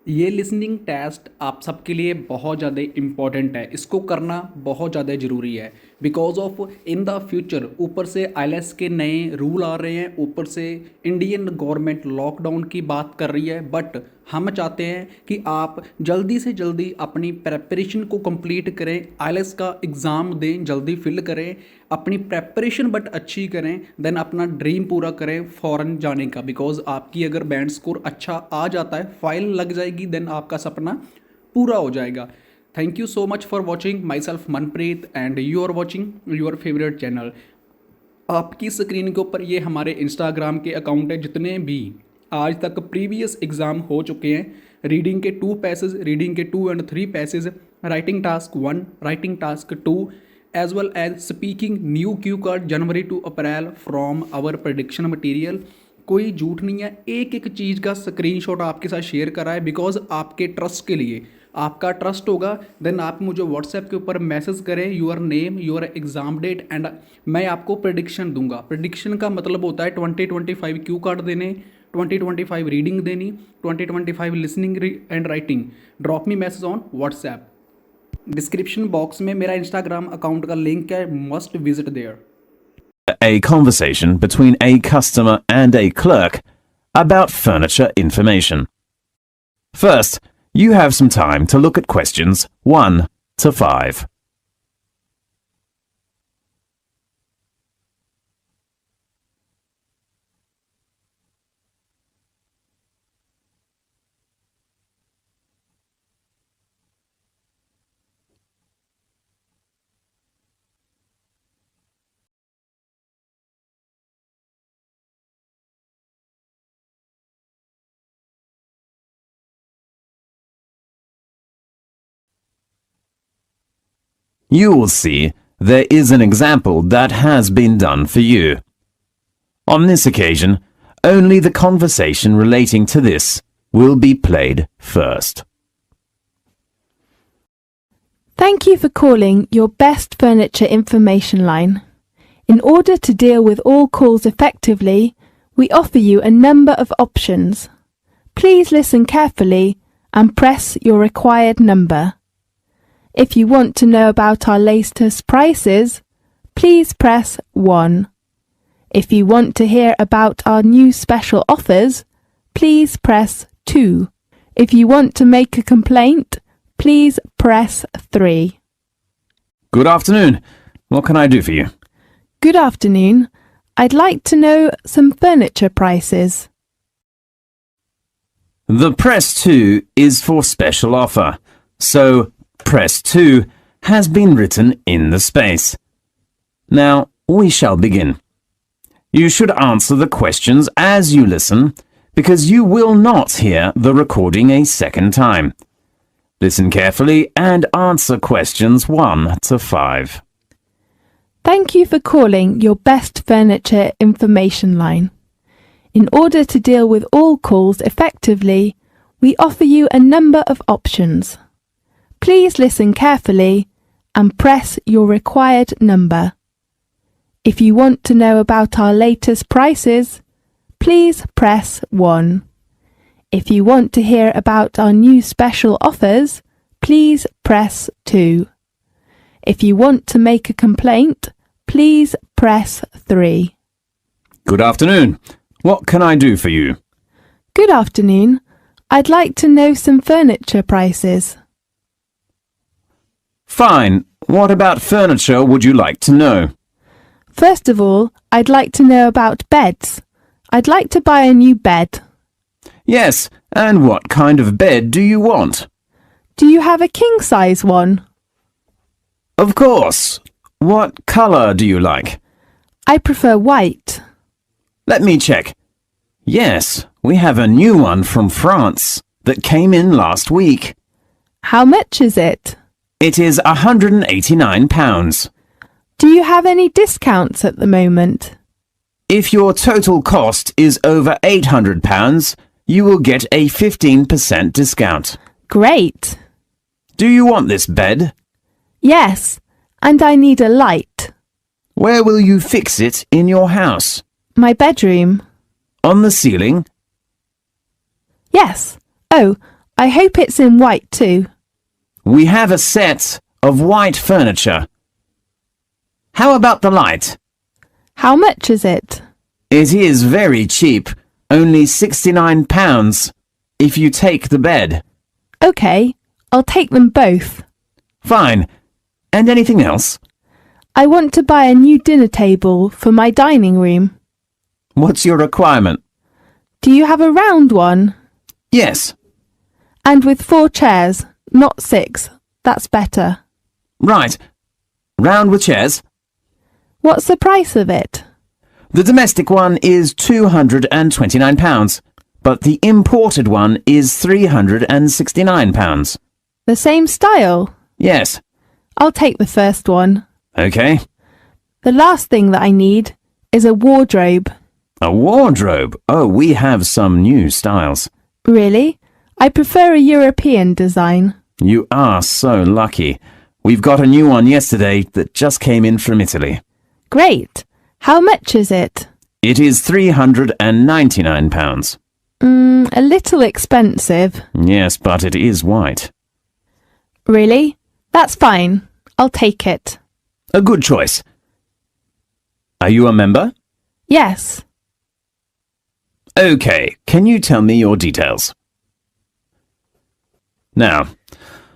ये listening test आप सबके लिए बहुत ज़्यादा इम्पॉर्टेंट है। इसको करना बहुत ज़्यादा ज़रूरी है because of in the future ऊपर से आईएलटीएस के नए रूल आ रहे हैं, ऊपर से इंडियन गवर्नमेंट लॉकडाउन की बात कर रही है। बट हम चाहते हैं कि आप जल्दी से जल्दी अपनी प्रेपरेशन को कंप्लीट करें, आईएलटीएस का एग्ज़ाम दें, जल्दी फिल करें, अपनी प्रेपरेशन बट अच्छी करें, देन अपना ड्रीम पूरा करें फ़ॉरेन जाने का। बिकॉज आपकी अगर बैंड स्कोर अच्छा आ जाता है, फाइल लग जाएगी, देन आपका सपना पूरा हो जाएगा। Thank you so much for watching myself Manpreet and you are watching your favourite channel. आपकी स्क्रीन के ऊपर ये हमारे इंस्टाग्राम के अकाउंट है, जितने भी आज तक प्रीवियस एग्ज़ाम हो चुके हैं। रीडिंग के 2 पैसेज, रीडिंग के 2 and 3 passage, writing task 1, writing task 2, as well as speaking new cue card January to April from our prediction material. कोई झूठ नहीं है, एक एक चीज़ का स्क्रीनशॉट आपके साथ शेयर करा है बिकॉज आपके ट्रस्ट के लिए। आपका ट्रस्ट होगा देन आप मुझे व्हाट्सएप के ऊपर मैसेज करें, your name, your exam date, and मैं आपको प्रेडिक्शन दूंगा। प्रेडिक्शन का मतलब होता है 2025 क्यू कार्ड देने, 2025 रीडिंग देनी, 2025 listening and writing. Drop me message on WhatsApp. Description box में मेरा इंस्टाग्राम अकाउंट का लिंक है, must visit there. A conversation between a customer and a clerk about furniture information. First, you have some time to look at questions 1 to 5. You will see there is an example that has been done for you. On this occasion, only the conversation relating to this will be played first. Thank you for calling your best furniture information line. In order to deal with all calls effectively, we offer you a number of options. Please listen carefully and press your required number. If you want to know about our latest prices, please press 1. If you want to hear about our new special offers, please press 2. If you want to make a complaint, please press 3. Good afternoon. What can I do for you? Good afternoon. I'd like to know some furniture prices. The press 2 is for special offer, so press 2 has been written in the space. Now we shall begin. You should answer the questions as you listen, because you will not hear the recording a second time. Listen carefully and answer questions 1 to 5. Thank you for calling your best furniture information line. In order to deal with all calls effectively, we offer you a number of options. Please listen carefully and press your required number. If you want to know about our latest prices, please press 1. If you want to hear about our new special offers, please press 2. If you want to make a complaint, please press 3. Good afternoon. What can I do for you? Good afternoon. I'd like to know some furniture prices. Fine. What about furniture would you like to know? First of all, I'd like to know about beds. I'd like to buy a new bed. Yes, and what kind of bed do you want? Do you have a king-size one? Of course. What colour do you like? I prefer white. Let me check. Yes, we have a new one from France that came in last week. How much is it? It is £189. Do you have any discounts at the moment? If your total cost is over £800, you will get a 15% discount. Great. Do you want this bed? Yes, and I need a light. Where will you fix it in your house? My bedroom. On the ceiling? Yes. Oh, I hope it's in white too. We have a set of white furniture. How about the light? How much is it? It is very cheap, only £69 if you take the bed. OK, I'll take them both. Fine. And anything else? I want to buy a new dinner table for my dining room. What's your requirement? Do you have a round one? Yes. And with 4 chairs, not 6. That's better. Right. Round with chairs? What's the price of it? The domestic one is £229, but the imported one is £369. The same style? Yes. I'll take the first one. OK. The last thing that I need is a wardrobe. A wardrobe? Oh, we have some new styles. Really? I prefer a European design. You are so lucky. We've got a new one yesterday that just came in from Italy. Great. How much is it? It is £399. A little expensive. Yes, but it is white. Really? That's fine. I'll take it. A good choice. Are you a member? Yes. OK, can you tell me your details? Now,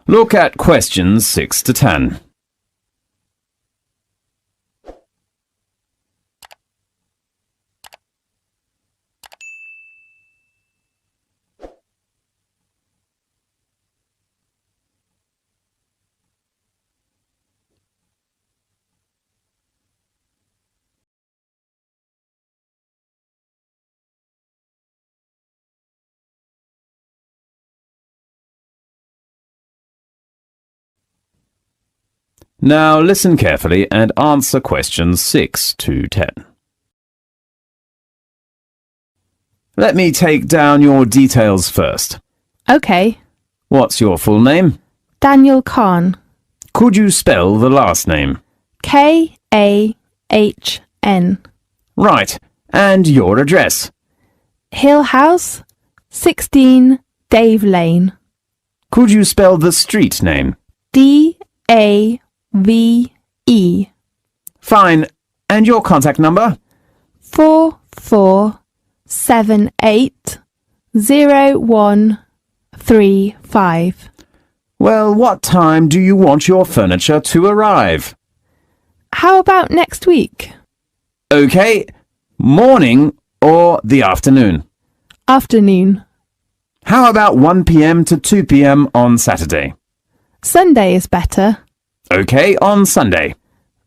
look at questions 6 to 10. Now listen carefully and answer questions 6 to 10. Let me take down your details first. OK. What's your full name? Daniel Khan. Could you spell the last name? Kahn. Right. And your address? Hill House, 16 Dave Lane. Could you spell the street name? Dave. Fine. And your contact number? 44780135. Well, what time do you want your furniture to arrive? How about next week? OK. Morning or the afternoon? Afternoon. How about 1 p.m. to 2 p.m. on Saturday? Sunday is better. OK, on Sunday.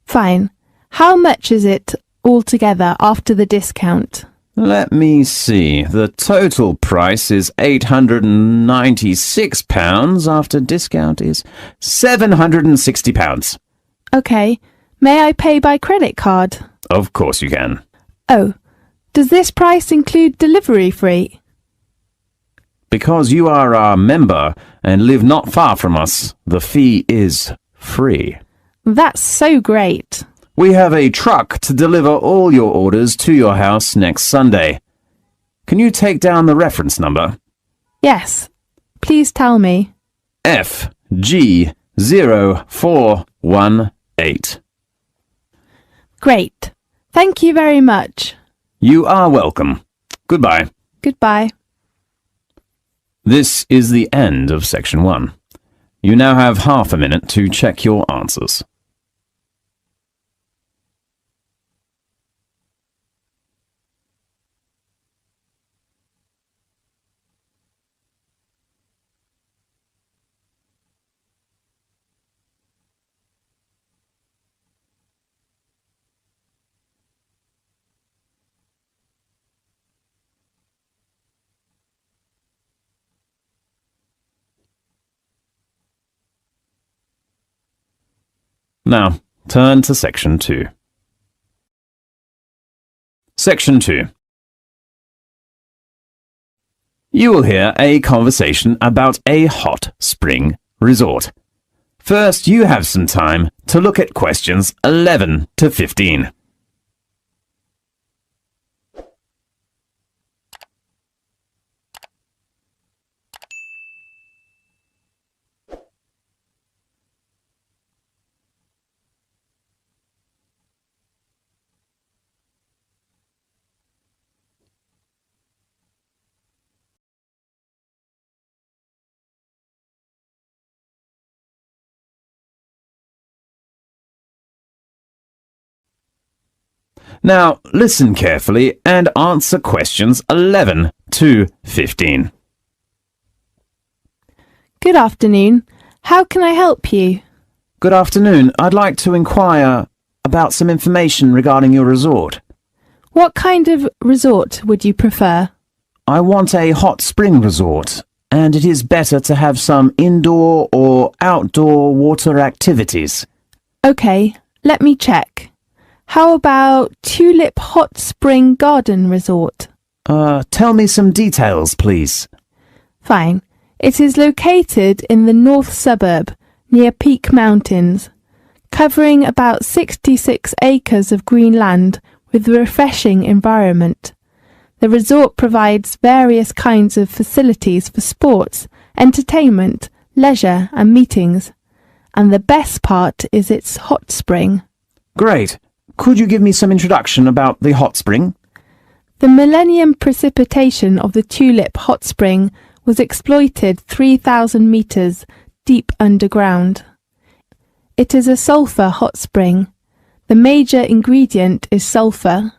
Fine. How much is it altogether after the discount? Let me see. The total price is £896. After discount is £760. OK. May I pay by credit card? Of course you can. Oh, does this price include delivery fee? Because you are our member and live not far from us, the fee is free. That's so great. We have a truck to deliver all your orders to your house next Sunday. Can you take down the reference number? Yes. Please tell me. FG0418. Great. Thank you very much. You are welcome. Goodbye. Goodbye. This is the end of section 1. You now have half a minute to check your answers. Now, turn to section 2. Section 2. You will hear a conversation about a hot spring resort. First, you have some time to look at questions 11 to 15. Now, listen carefully and answer questions 11 to 15. Good afternoon. How can I help you? Good afternoon. I'd like to inquire about some information regarding your resort. What kind of resort would you prefer? I want a hot spring resort, and it is better to have some indoor or outdoor water activities. Okay, let me check. How about Tulip Hot Spring Garden Resort? Tell me some details, please. Fine. It is located in the north suburb, near Peak Mountains, covering about 66 acres of green land with a refreshing environment. The resort provides various kinds of facilities for sports, entertainment, leisure and meetings. And the best part is its hot spring. Great. Could you give me some introduction about the hot spring? The millennium precipitation of the Tulip Hot Spring was exploited 3,000 metres deep underground. It is a sulphur hot spring. The major ingredient is sulphur.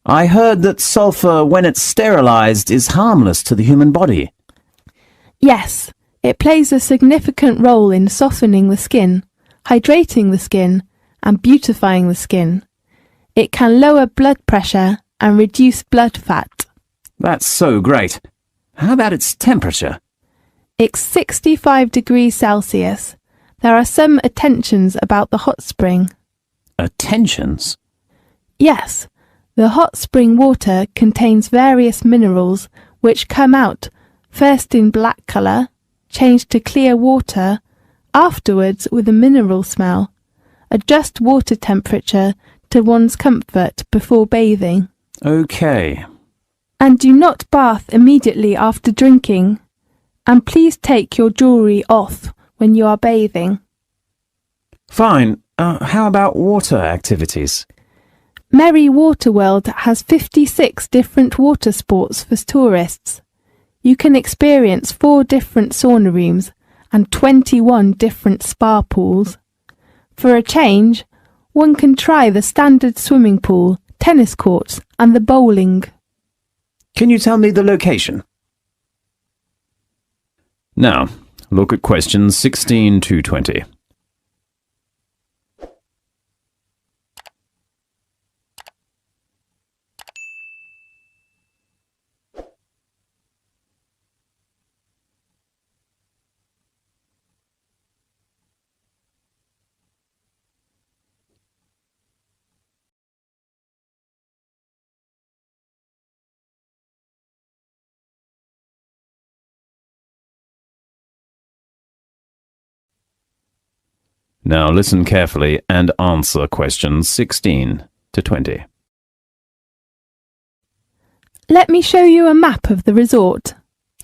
I heard that sulphur, when it's sterilised, is harmless to the human body. Yes, it plays a significant role in softening the skin, hydrating the skin, and beautifying the skin. It can lower blood pressure and reduce blood fat. That's so great. How about its temperature? It's 65 degrees Celsius. There are some attentions about the hot spring. Attentions? Yes, the hot spring water contains various minerals which come out first in black colour, change to clear water, afterwards with a mineral smell. Adjust water temperature to one's comfort before bathing. Okay. And do not bath immediately after drinking. And please take your jewellery off when you are bathing. Fine. How about water activities? Merry Water World has 56 different water sports for tourists. You can experience 4 different sauna rooms and 21 different spa pools. For a change, one can try the standard swimming pool, tennis courts and the bowling. Can you tell me the location? Now, look at questions 16 to 20. Now listen carefully and answer questions 16 to 20. Let me show you a map of the resort.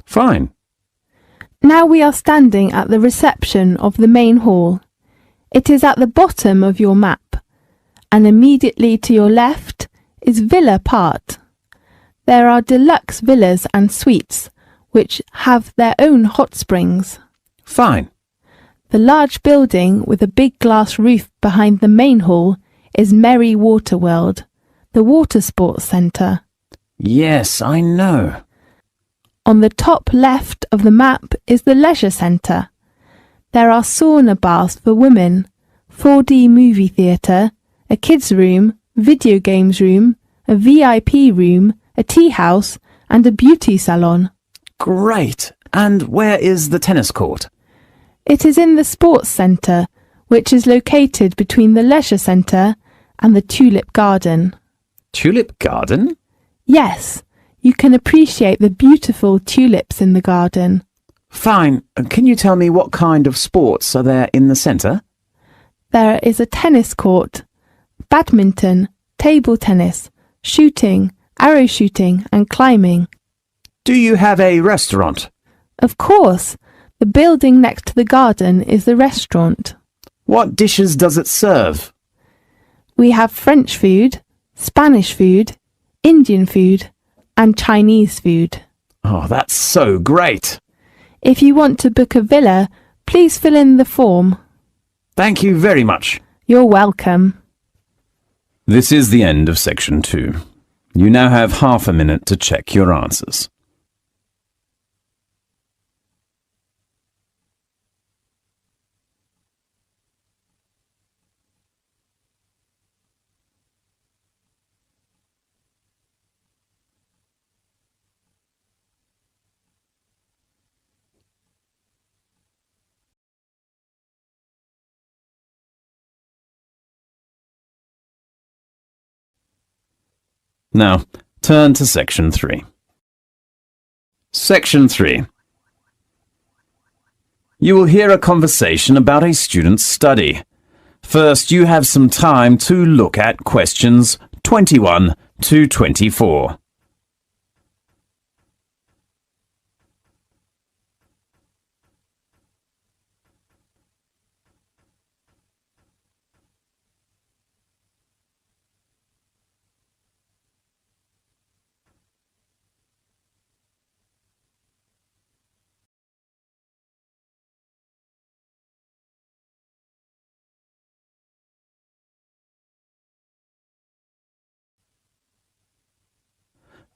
Fine. Now we are standing at the reception of the main hall. It is at the bottom of your map, and immediately to your left is Villa Part. There are deluxe villas and suites, which have their own hot springs. Fine. The large building with a big glass roof behind the main hall is Merry Water World, the water sports centre. Yes, I know. On the top left of the map is the leisure centre. There are sauna baths for women, 4D movie theatre, a kids' room, video games room, a VIP room, a tea house and a beauty salon. Great. And where is the tennis court? It is in the sports centre, which is located between the leisure centre and the tulip garden. Tulip garden? Yes, you can appreciate the beautiful tulips in the garden. Fine. Can you tell me what kind of sports are there in the centre? There is a tennis court, badminton, table tennis, shooting, arrow shooting and climbing. Do you have a restaurant? Of course, the building next to the garden is the restaurant. What dishes does it serve? We have French food, Spanish food, Indian food and Chinese food. Oh, that's so great. If you want to book a villa, please fill in the form. Thank you very much. You're welcome. This is the end of section 2. You now have half a minute to check your answers. Now, turn to section 3. Section 3. You will hear a conversation about a student's study. First, you have some time to look at questions 21 to 24.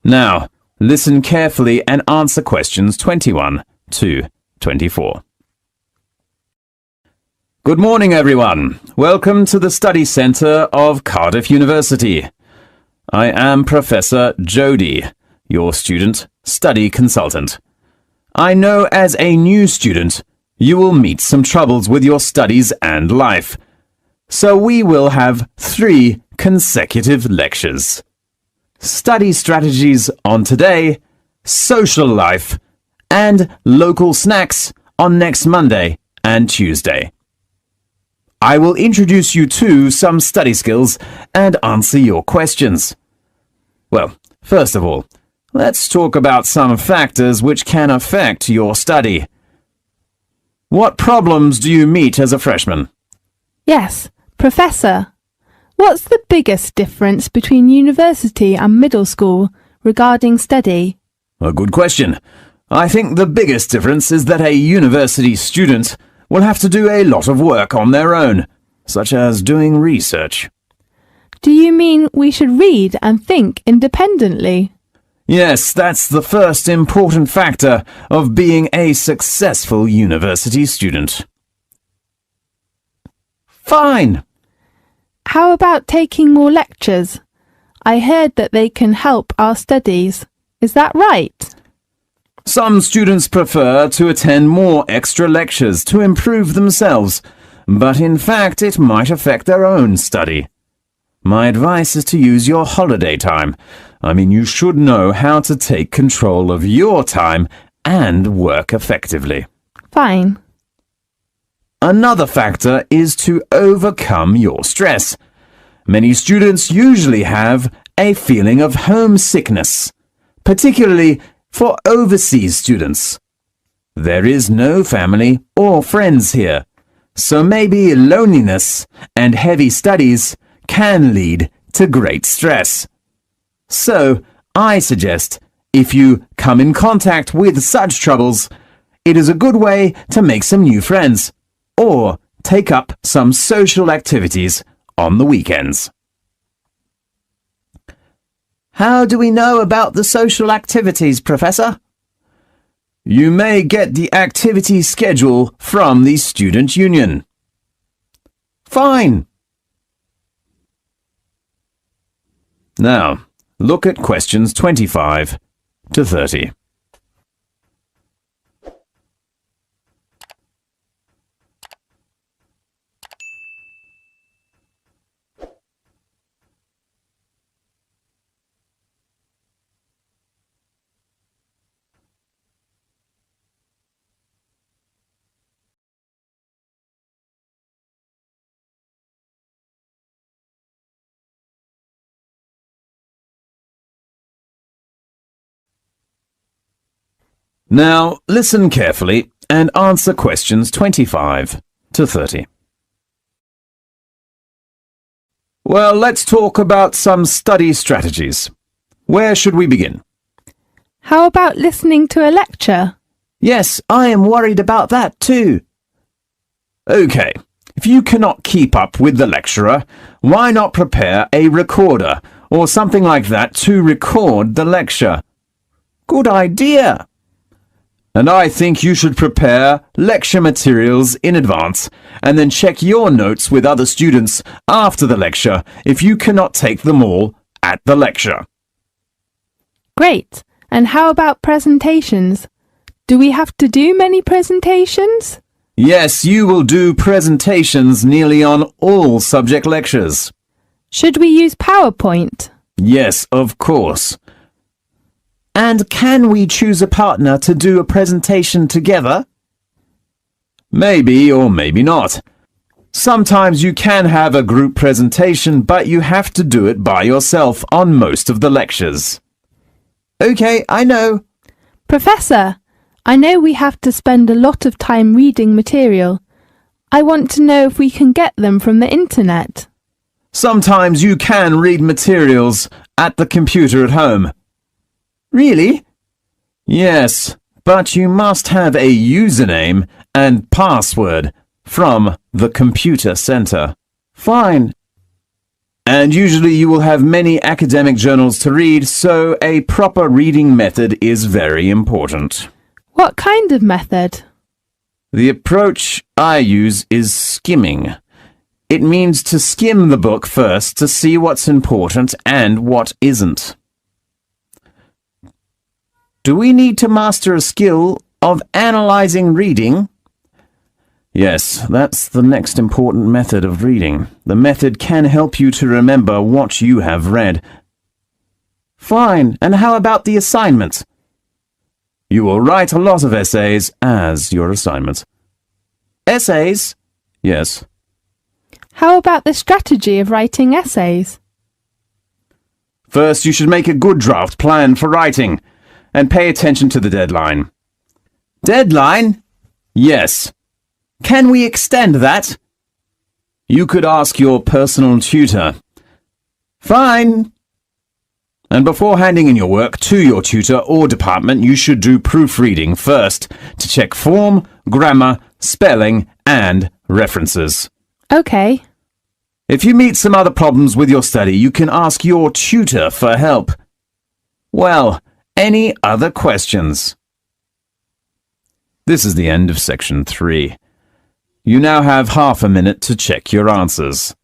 Now, listen carefully and answer questions 21 to 24. Good morning, everyone. Welcome to the Study Centre of Cardiff University. I am Professor Jody, your student study consultant. I know as a new student, you will meet some troubles with your studies and life. So we will have 3 consecutive lectures. Study strategies on today, social life, and local snacks on next Monday and Tuesday. I will introduce you to some study skills and answer your questions. Well, first of all, let's talk about some factors which can affect your study. What problems do you meet as a freshman? Yes, Professor. What's the biggest difference between university and middle school regarding study? A good question. I think the biggest difference is that a university student will have to do a lot of work on their own, such as doing research. Do you mean we should read and think independently? Yes, that's the first important factor of being a successful university student. Fine. How about taking more lectures? I heard that they can help our studies. Is that right? Some students prefer to attend more extra lectures to improve themselves, but in fact it might affect their own study. My advice is to use your holiday time. You should know how to take control of your time and work effectively. Fine. Another factor is to overcome your stress. Many students usually have a feeling of homesickness, particularly for overseas students. There is no family or friends here, so maybe loneliness and heavy studies can lead to great stress. So, I suggest if you come in contact with such troubles, it is a good way to make some new friends, or take up some social activities on the weekends. How do we know about the social activities, Professor? You may get the activity schedule from the student union. Fine. Now, look at questions 25 to 30. Now, listen carefully and answer questions 25 to 30. Well, let's talk about some study strategies. Where should we begin? How about listening to a lecture? Yes, I am worried about that too. Okay, If you cannot keep up with the lecturer, why not prepare a recorder or something like that to record the lecture? Good idea! And I think you should prepare lecture materials in advance and then check your notes with other students after the lecture if you cannot take them all at the lecture. Great. And how about presentations? Do we have to do many presentations? Yes, you will do presentations nearly on all subject lectures. Should we use PowerPoint? Yes, of course. And can we choose a partner to do a presentation together? Maybe or maybe not. Sometimes you can have a group presentation, but you have to do it by yourself on most of the lectures. Okay, I know. Professor, I know we have to spend a lot of time reading material. I want to know if we can get them from the internet. Sometimes you can read materials at the computer at home. Really? Yes, but you must have a username and password from the computer center. Fine. And usually you will have many academic journals to read, so a proper reading method is very important. What kind of method? The approach I use is skimming. It means to skim the book first to see what's important and what isn't. Do we need to master a skill of analyzing reading? Yes, that's the next important method of reading. The method can help you to remember what you have read. Fine, and how about the assignment? You will write a lot of essays as your assignment. Essays? Yes. How about the strategy of writing essays? First, you should make a good draft plan for writing. And pay attention to the deadline. Deadline? Yes. Can we extend that? You could ask your personal tutor. Fine. And before handing in your work to your tutor or department, you should do proofreading first to check form, grammar, spelling, and references. Okay. If you meet some other problems with your study, you can ask your tutor for help. Well, any other questions? This is the end of section 3. You now have half a minute to check your answers.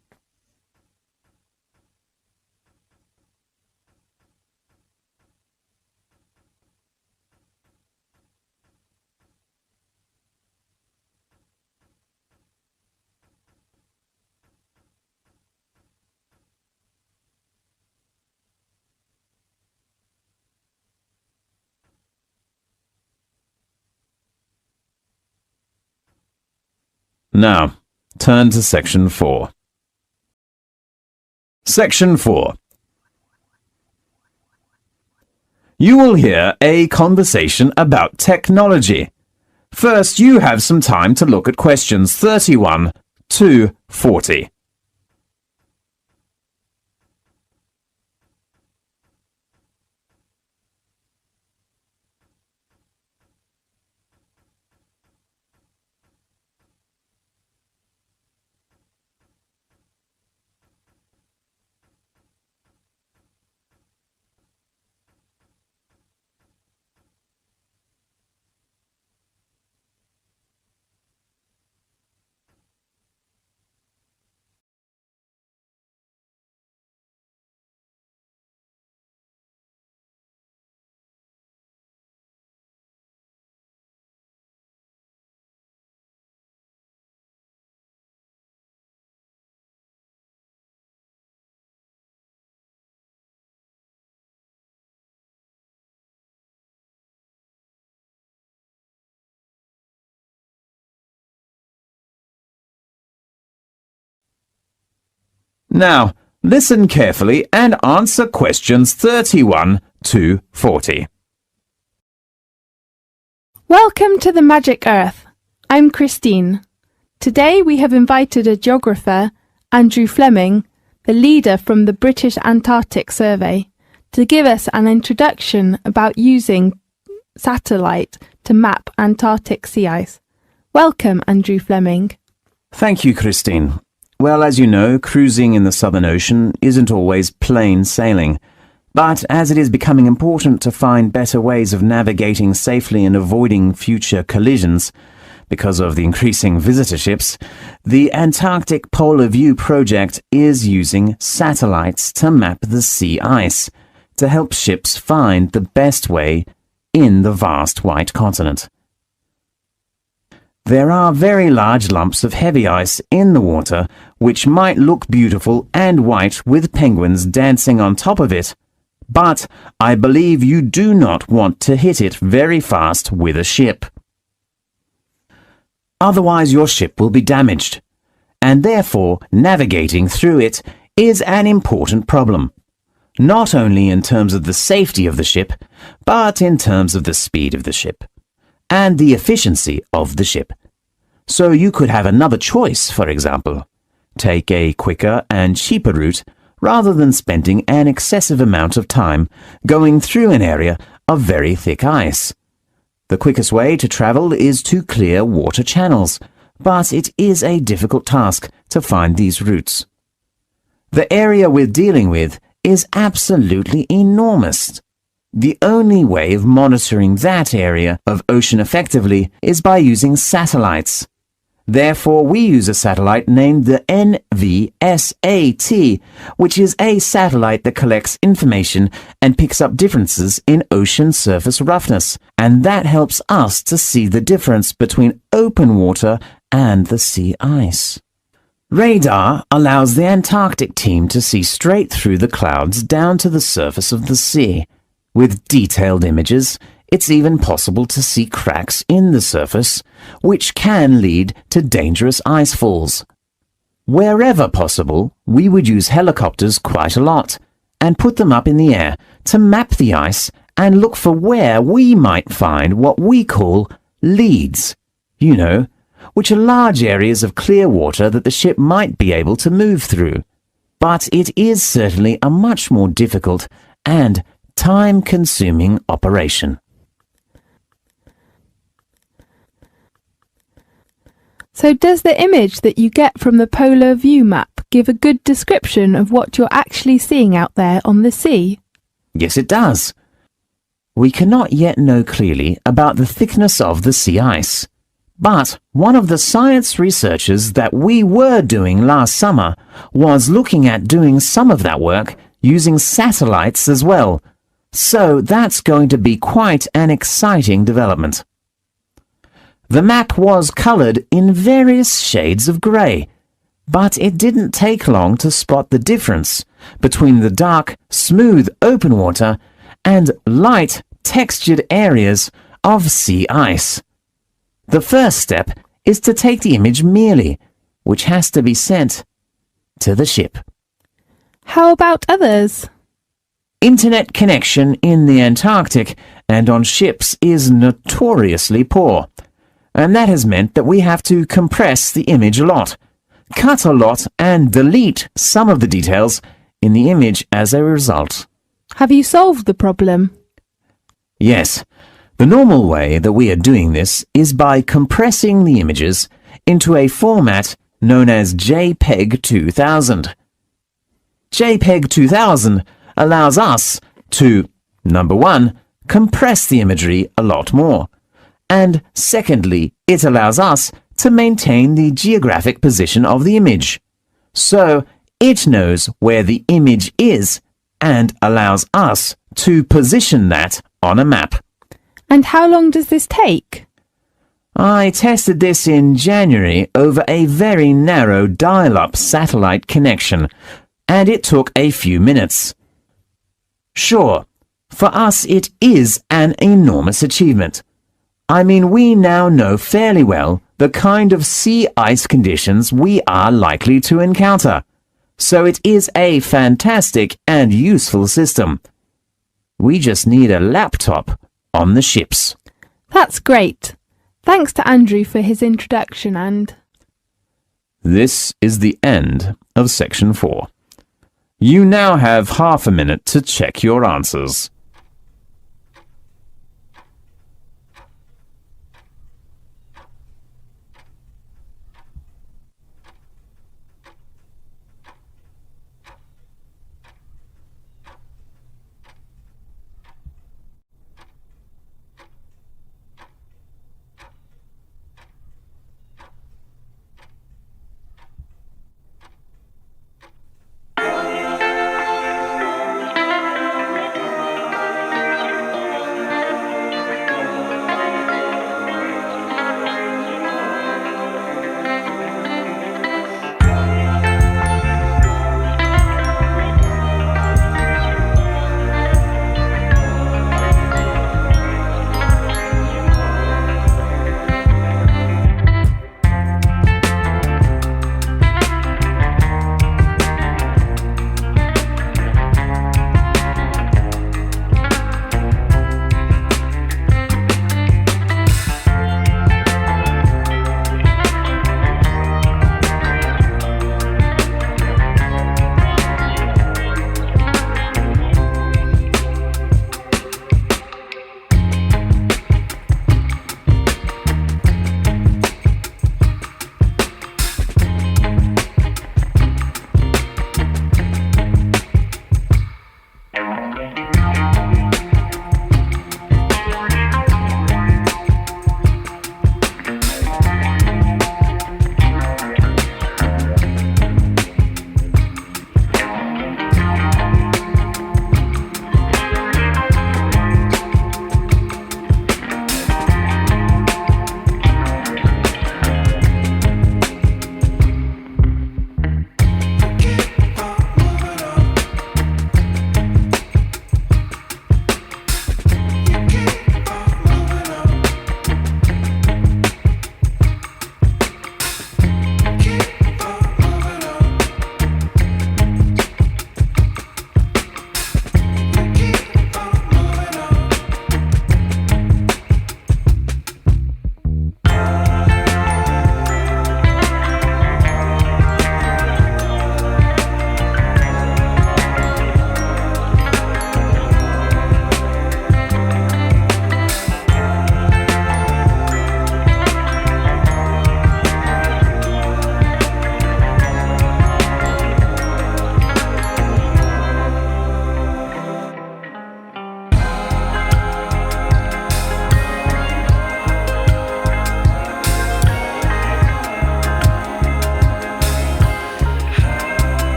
Now, turn to section 4. Section 4. You will hear a conversation about technology. First, you have some time to look at questions 31 to 40. Now, listen carefully and answer questions 31 to 40. Welcome to the Magic Earth. I'm Christine. Today we have invited a geographer, Andrew Fleming, the leader from the British Antarctic Survey, to give us an introduction about using satellite to map Antarctic sea ice. Welcome, Andrew Fleming. Thank you, Christine. Well, as you know, cruising in the Southern Ocean isn't always plain sailing. But as it is becoming important to find better ways of navigating safely and avoiding future collisions, because of the increasing visitorships, the Antarctic Polar View project is using satellites to map the sea ice to help ships find the best way in the vast white continent. There are very large lumps of heavy ice in the water which might look beautiful and white with penguins dancing on top of it, but I believe you do not want to hit it very fast with a ship. Otherwise your ship will be damaged, and therefore navigating through it is an important problem, not only in terms of the safety of the ship, but in terms of the speed of the ship and the efficiency of the ship. So you could have another choice, for example. Take a quicker and cheaper route rather than spending an excessive amount of time going through an area of very thick ice. The quickest way to travel is to clear water channels, but it is a difficult task to find these routes. The area we're dealing with is absolutely enormous. The only way of monitoring that area of ocean effectively is by using satellites. Therefore, we use a satellite named the NVSAT, which is a satellite that collects information and picks up differences in ocean surface roughness, and that helps us to see the difference between open water and the sea ice. Radar allows the Antarctic team to see straight through the clouds down to the surface of the sea. With detailed images, it's even possible to see cracks in the surface, which can lead to dangerous ice falls. Wherever possible, we would use helicopters quite a lot and put them up in the air to map the ice and look for where we might find what we call leads, which are large areas of clear water that the ship might be able to move through. But it is certainly a much more difficult and time-consuming operation. So does the image that you get from the Polar View map give a good description of what you're actually seeing out there on the sea? Yes, it does. We cannot yet know clearly about the thickness of the sea ice, but one of the science researchers that we were doing last summer was looking at doing some of that work using satellites as well. So that's going to be quite an exciting development. The map was coloured in various shades of grey, but it didn't take long to spot the difference between the dark, smooth open water and light, textured areas of sea ice. The first step is to take the image merely, which has to be sent to the ship. How about others? Internet connection in the Antarctic and on ships is notoriously poor, and that has meant that we have to compress the image a lot, cut a lot, and delete some of the details in the image as a result. Have you solved the problem? Yes. The normal way that we are doing this is by compressing the images into a format known as JPEG 2000. JPEG 2000 allows us to, number one, compress the imagery a lot more, and secondly, it allows us to maintain the geographic position of the image. So it knows where the image is and allows us to position that on a map. And how long does this take? I tested this in January over a very narrow dial-up satellite connection, and it took a few minutes. Sure, for us it is an enormous achievement. I mean, we now know fairly well the kind of sea ice conditions we are likely to encounter, so it is a fantastic and useful system. We just need a laptop on the ships. That's great. Thanks to Andrew for his introduction and... This is the end of section 4. You now have half a minute to check your answers.